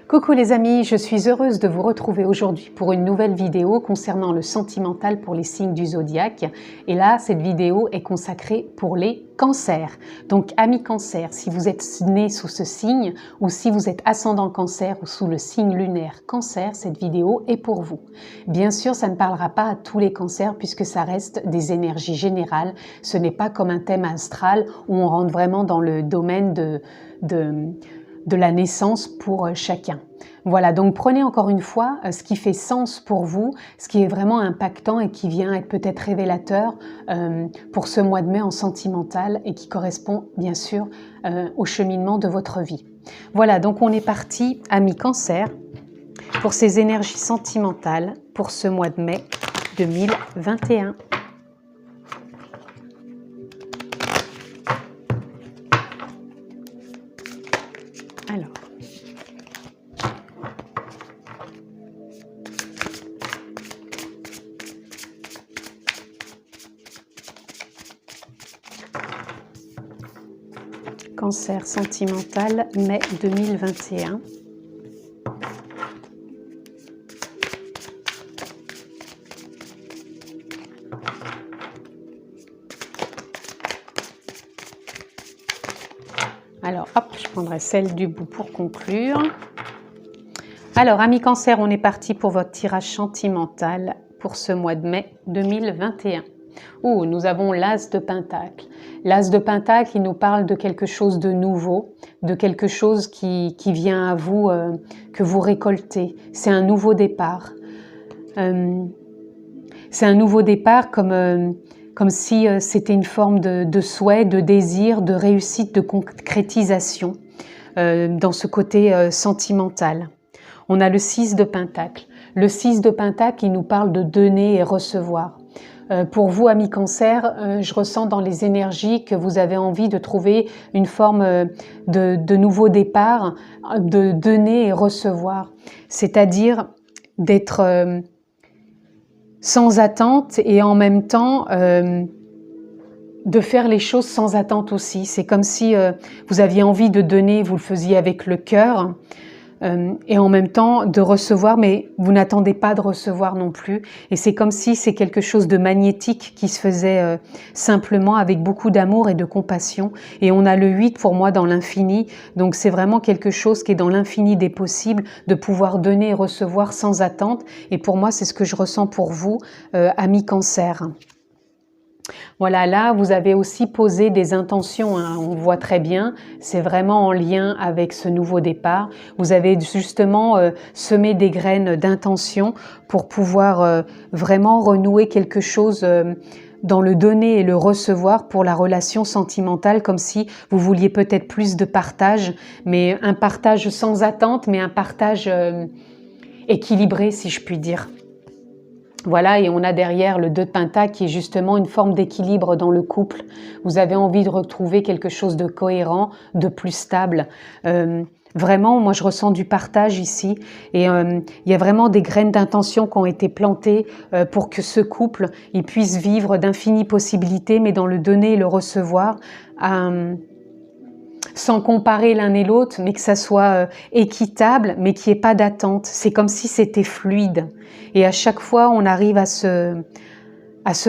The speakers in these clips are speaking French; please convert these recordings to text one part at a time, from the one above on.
Coucou les amis, je suis heureuse de vous retrouver aujourd'hui pour une nouvelle vidéo concernant le sentimental pour les signes du zodiaque. Et là, cette vidéo est consacrée pour les cancers. Donc amis cancer, si vous êtes né sous ce signe ou si vous êtes ascendant cancer ou sous le signe lunaire cancer, cette vidéo est pour vous. Bien sûr, ça ne parlera pas à tous les cancers puisque ça reste des énergies générales. Ce n'est pas comme un thème astral où on rentre vraiment dans le domaine de la naissance pour chacun. Voilà, donc prenez encore une fois ce qui fait sens pour vous, ce qui est vraiment impactant et qui vient être peut-être révélateur pour ce mois de mai en sentimental et qui correspond bien sûr au cheminement de votre vie. Voilà, donc on est parti, amis cancer, pour ces énergies sentimentales pour ce mois de mai 2021. Alors, cancer sentimental, mai 2021. Alors, hop, je prendrai celle du bout pour conclure. Alors, amis cancer, on est parti pour votre tirage sentimental pour ce mois de mai 2021. Oh, nous avons l'As de Pentacle. L'As de Pentacle, il nous parle de quelque chose de nouveau, de quelque chose qui vient à vous, que vous récoltez. C'est un nouveau départ. C'est un nouveau départ comme si c'était une forme de souhait, de désir, de réussite, de concrétisation dans ce côté sentimental. On a le 6 de Pentacle. Le 6 de Pentacle, il nous parle de donner et recevoir. Pour vous, amis cancer, je ressens dans les énergies que vous avez envie de trouver une forme de nouveau départ, de donner et recevoir. C'est-à-dire d'être sans attente et en même temps de faire les choses sans attente aussi. C'est comme si vous aviez envie de donner, vous le faisiez avec le cœur, et en même temps de recevoir, mais vous n'attendez pas de recevoir non plus. Et c'est comme si c'est quelque chose de magnétique qui se faisait simplement avec beaucoup d'amour et de compassion. Et on a le 8 pour moi dans l'infini, donc c'est vraiment quelque chose qui est dans l'infini des possibles, de pouvoir donner et recevoir sans attente. Et pour moi, c'est ce que je ressens pour vous, amis cancer. Voilà, là, vous avez aussi posé des intentions, hein, on voit très bien, c'est vraiment en lien avec ce nouveau départ. Vous avez justement semé des graines d'intention pour pouvoir vraiment renouer quelque chose dans le donner et le recevoir pour la relation sentimentale, comme si vous vouliez peut-être plus de partage, mais un partage sans attente, mais un partage équilibré, si je puis dire. Voilà, et on a derrière le 2 de Pentacle qui est justement une forme d'équilibre dans le couple. Vous avez envie de retrouver quelque chose de cohérent, de plus stable. Vraiment, moi je ressens du partage ici et il y a vraiment des graines d'intention qui ont été plantées pour que ce couple il puisse vivre d'infinies possibilités, mais dans le donner et le recevoir, sans comparer l'un et l'autre, mais que ça soit équitable, mais qu'il n'y ait pas d'attente. C'est comme si c'était fluide. Et à chaque fois, on arrive à se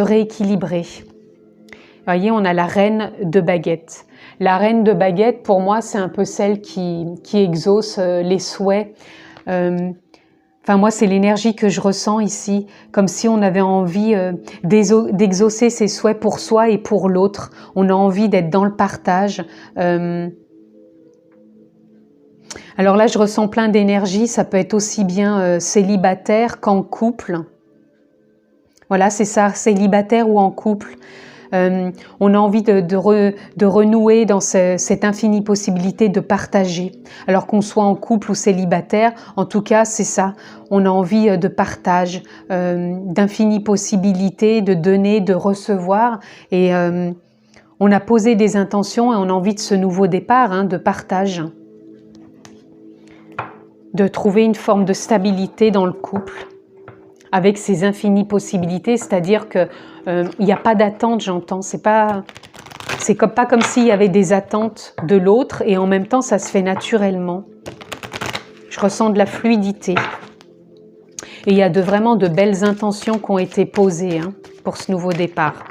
rééquilibrer. Vous voyez, on a la reine de baguette. La reine de baguette, pour moi, c'est un peu celle qui exauce les souhaits. Enfin, moi, c'est l'énergie que je ressens ici, comme si on avait envie d'exaucer ses souhaits pour soi et pour l'autre. On a envie d'être dans le partage. Alors là, je ressens plein d'énergie. Ça peut être aussi bien célibataire qu'en couple. Voilà, c'est ça, célibataire ou en couple. On a envie de renouer dans cette infinie possibilité de partager. Alors qu'on soit en couple ou célibataire, en tout cas, c'est ça. On a envie de partage, d'infinies possibilités, de donner, de recevoir. Et on a posé des intentions et on a envie de ce nouveau départ, hein, de partage. De trouver une forme de stabilité dans le couple. Avec ces infinies possibilités, c'est-à-dire que il n'y a pas d'attente, j'entends. C'est pas comme s'il y avait des attentes de l'autre et en même temps ça se fait naturellement. Je ressens de la fluidité. Et il y a vraiment de belles intentions qui ont été posées hein, pour ce nouveau départ.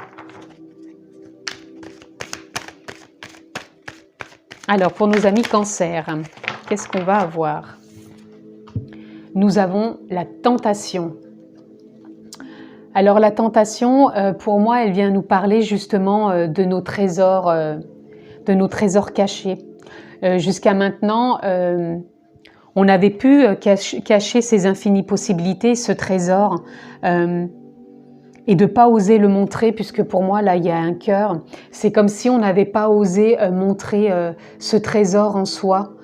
Alors, pour nos amis Cancer, qu'est-ce qu'on va avoir? Nous avons la tentation. Alors, la tentation, pour moi, elle vient nous parler justement de nos trésors cachés. Jusqu'à maintenant, on avait pu cacher ces infinies possibilités, ce trésor, et de ne pas oser le montrer, puisque pour moi, là, il y a un cœur. C'est comme si on n'avait pas osé montrer ce trésor en soi,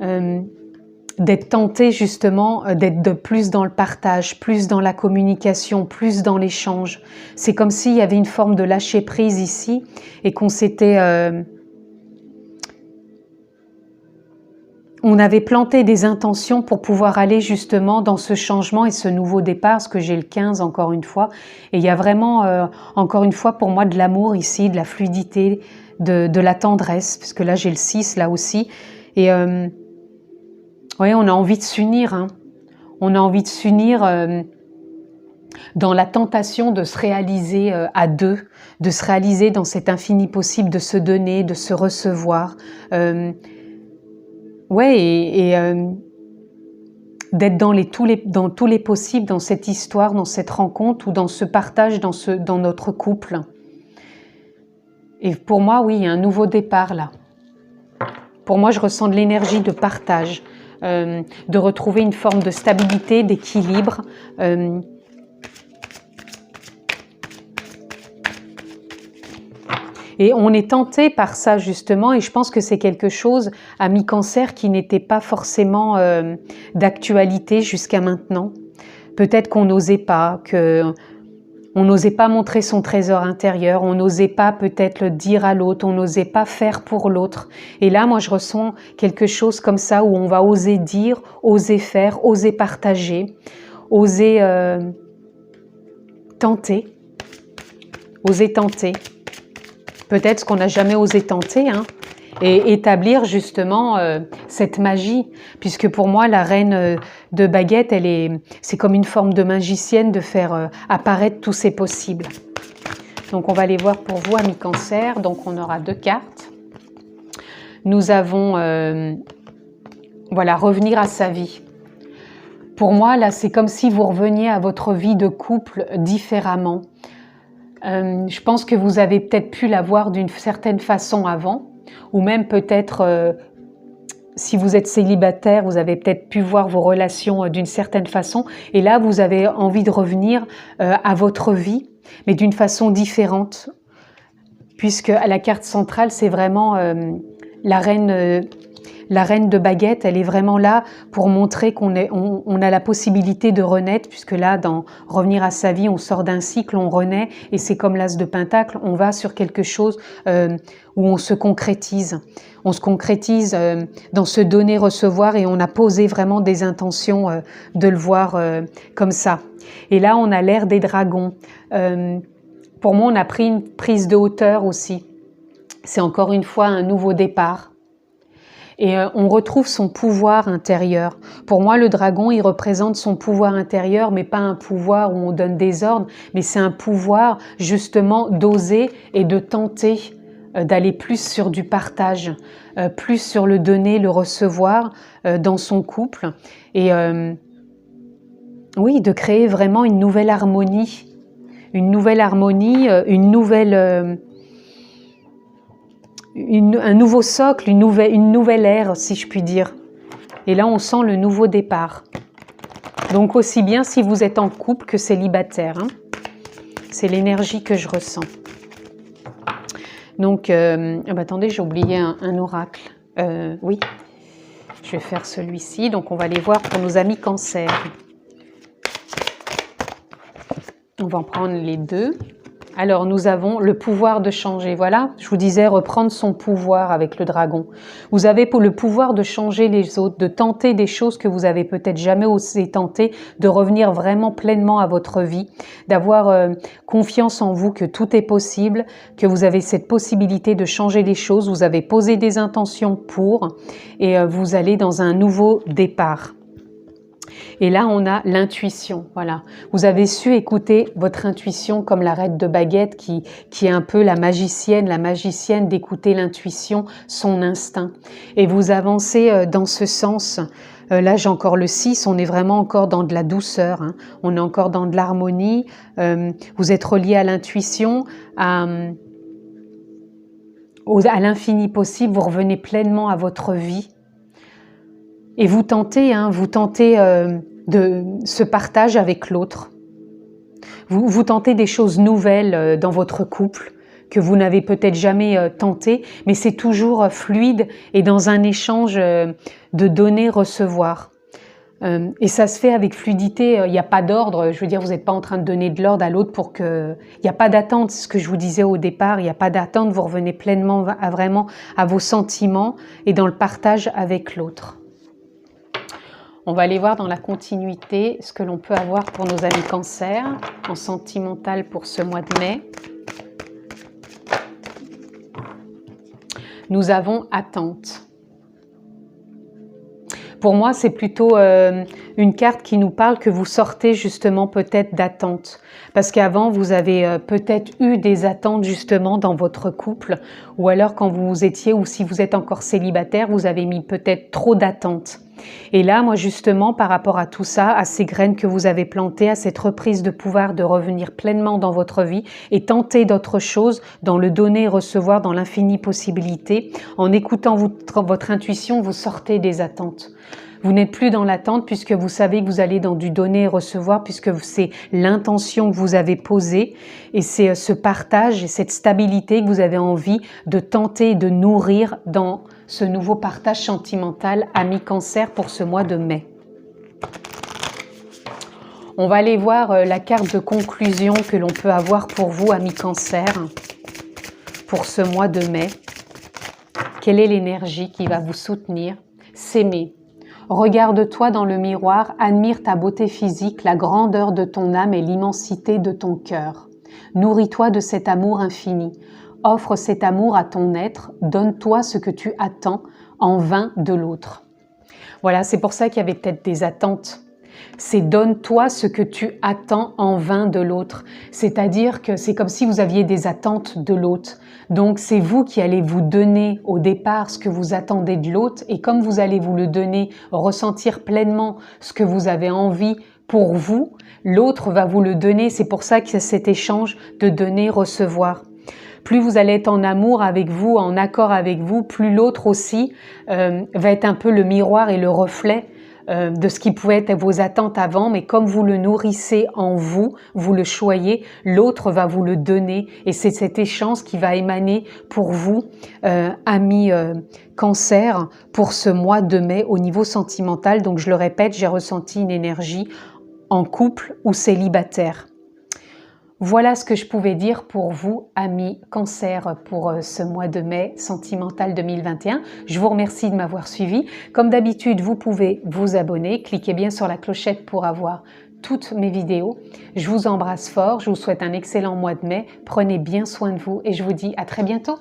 d'être tenté justement, d'être de plus dans le partage, plus dans la communication, plus dans l'échange. C'est comme s'il y avait une forme de lâcher prise ici, et qu'on s'était... on avait planté des intentions pour pouvoir aller justement dans ce changement et ce nouveau départ, parce que j'ai le 15 encore une fois. Et il y a vraiment, encore une fois, pour moi, de l'amour ici, de la fluidité, de la tendresse, parce que là, j'ai le 6, là aussi. Et oui, on a envie de s'unir. Hein. On a envie de s'unir dans la tentation de se réaliser à deux, de se réaliser dans cet infini possible, de se donner, de se recevoir. Ouais, et d'être dans tous les possibles, dans cette histoire, dans cette rencontre ou dans ce partage, dans notre couple. Et pour moi, oui, il y a un nouveau départ là. Pour moi, je ressens de l'énergie de partage, de retrouver une forme de stabilité, d'équilibre. Et on est tenté par ça justement, et je pense que c'est quelque chose, amis Cancer, qui n'était pas forcément d'actualité jusqu'à maintenant. Peut-être qu'on n'osait pas, on n'osait pas montrer son trésor intérieur, on n'osait pas peut-être le dire à l'autre, on n'osait pas faire pour l'autre. Et là, moi, je ressens quelque chose comme ça où on va oser dire, oser faire, oser partager, oser tenter, oser tenter. Peut-être ce qu'on n'a jamais osé tenter, hein, et établir justement cette magie, puisque pour moi la reine de baguette, c'est comme une forme de magicienne de faire apparaître tous ces possibles. Donc on va aller voir pour vous, amis Cancer. Donc on aura 2 cartes. Nous avons, voilà, revenir à sa vie. Pour moi là, c'est comme si vous reveniez à votre vie de couple différemment. Je pense que vous avez peut-être pu la voir d'une certaine façon avant, ou même peut-être, si vous êtes célibataire, vous avez peut-être pu voir vos relations d'une certaine façon, et là vous avez envie de revenir à votre vie, mais d'une façon différente, puisque à la carte centrale, c'est vraiment la reine de baguette, elle est vraiment là pour montrer qu'on a la possibilité de renaître, puisque là, dans revenir à sa vie, on sort d'un cycle, on renaît, et c'est comme l'as de pentacle, on va sur quelque chose où on se concrétise. On se concrétise dans ce donner-recevoir, et on a posé vraiment des intentions de le voir comme ça. Et là, on a l'ère des dragons. Pour moi, on a pris une prise de hauteur aussi. C'est encore une fois un nouveau départ. Et on retrouve son pouvoir intérieur. Pour moi, le dragon, il représente son pouvoir intérieur, mais pas un pouvoir où on donne des ordres, mais c'est un pouvoir justement d'oser et de tenter d'aller plus sur du partage, plus sur le donner, le recevoir dans son couple. Et oui, de créer vraiment une nouvelle harmonie, un nouveau socle, une nouvelle ère, si je puis dire. Et là, on sent le nouveau départ. Donc, aussi bien si vous êtes en couple que célibataire. Hein. C'est l'énergie que je ressens. Donc, attendez, j'ai oublié un oracle. Oui, je vais faire celui-ci. Donc, on va aller voir pour nos amis Cancer. On va en prendre les 2. Alors, nous avons le pouvoir de changer. Voilà, je vous disais, reprendre son pouvoir avec le dragon. Vous avez pour le pouvoir de changer les autres, de tenter des choses que vous avez peut-être jamais osé tenter, de revenir vraiment pleinement à votre vie, d'avoir confiance en vous que tout est possible, que vous avez cette possibilité de changer les choses. Vous avez posé des intentions pour et vous allez dans un nouveau départ. Et là, on a l'intuition, voilà. Vous avez su écouter votre intuition comme la reine de baguette qui est un peu la magicienne d'écouter l'intuition, son instinct. Et vous avancez dans ce sens. Là, j'ai encore le 6, on est vraiment encore dans de la douceur, hein. On est encore dans de l'harmonie. Vous êtes relié à l'intuition, à l'infini possible, vous revenez pleinement à votre vie. Et vous tentez de ce partage avec l'autre. Vous tentez des choses nouvelles dans votre couple que vous n'avez peut-être jamais tenté, mais c'est toujours fluide et dans un échange de donner-recevoir. Et ça se fait avec fluidité, il n'y a pas d'ordre, je veux dire, vous n'êtes pas en train de donner de l'ordre à l'autre pour que... Il n'y a pas d'attente, c'est ce que je vous disais au départ, il n'y a pas d'attente, vous revenez pleinement vraiment à vos sentiments et dans le partage avec l'autre. On va aller voir dans la continuité ce que l'on peut avoir pour nos amis Cancer, en sentimental pour ce mois de mai. Nous avons attente. Pour moi, c'est plutôt une carte qui nous parle que vous sortez justement peut-être d'attente. Parce qu'avant, vous avez peut-être eu des attentes justement dans votre couple, ou alors quand vous étiez, ou si vous êtes encore célibataire, vous avez mis peut-être trop d'attentes. Et là, moi justement, par rapport à tout ça, à ces graines que vous avez plantées, à cette reprise de pouvoir de revenir pleinement dans votre vie et tenter d'autres choses, dans le donner et recevoir, dans l'infinie possibilité, en écoutant votre intuition, vous sortez des attentes. Vous n'êtes plus dans l'attente puisque vous savez que vous allez dans du donner et recevoir, puisque c'est l'intention que vous avez posée et c'est ce partage et cette stabilité que vous avez envie de tenter de nourrir dans ce nouveau partage sentimental ami Cancer pour ce mois de mai. On va aller voir la carte de conclusion que l'on peut avoir pour vous, ami Cancer, pour ce mois de mai. Quelle est l'énergie qui va vous soutenir? S'aimer. Regarde-toi dans le miroir, admire ta beauté physique, la grandeur de ton âme et l'immensité de ton cœur. Nourris-toi de cet amour infini. Offre cet amour à ton être, donne-toi ce que tu attends en vain de l'autre. Voilà, c'est pour ça qu'il y avait peut-être des attentes. C'est donne-toi ce que tu attends en vain de l'autre. C'est-à-dire que c'est comme si vous aviez des attentes de l'autre. Donc c'est vous qui allez vous donner au départ ce que vous attendez de l'autre et comme vous allez vous le donner, ressentir pleinement ce que vous avez envie pour vous, l'autre va vous le donner. C'est pour ça qu'il y a cet échange de donner, recevoir. Plus vous allez être en amour avec vous, en accord avec vous, plus l'autre aussi va être un peu le miroir et le reflet de ce qui pouvait être vos attentes avant, mais comme vous le nourrissez en vous, vous le choyez, l'autre va vous le donner et c'est cet échange qui va émaner pour vous, amis Cancer, pour ce mois de mai au niveau sentimental. Donc je le répète, j'ai ressenti une énergie en couple ou célibataire. Voilà ce que je pouvais dire pour vous, amis Cancer, pour ce mois de mai sentimental 2021. Je vous remercie de m'avoir suivi. Comme d'habitude, vous pouvez vous abonner. Cliquez bien sur la clochette pour avoir toutes mes vidéos. Je vous embrasse fort. Je vous souhaite un excellent mois de mai. Prenez bien soin de vous et je vous dis à très bientôt.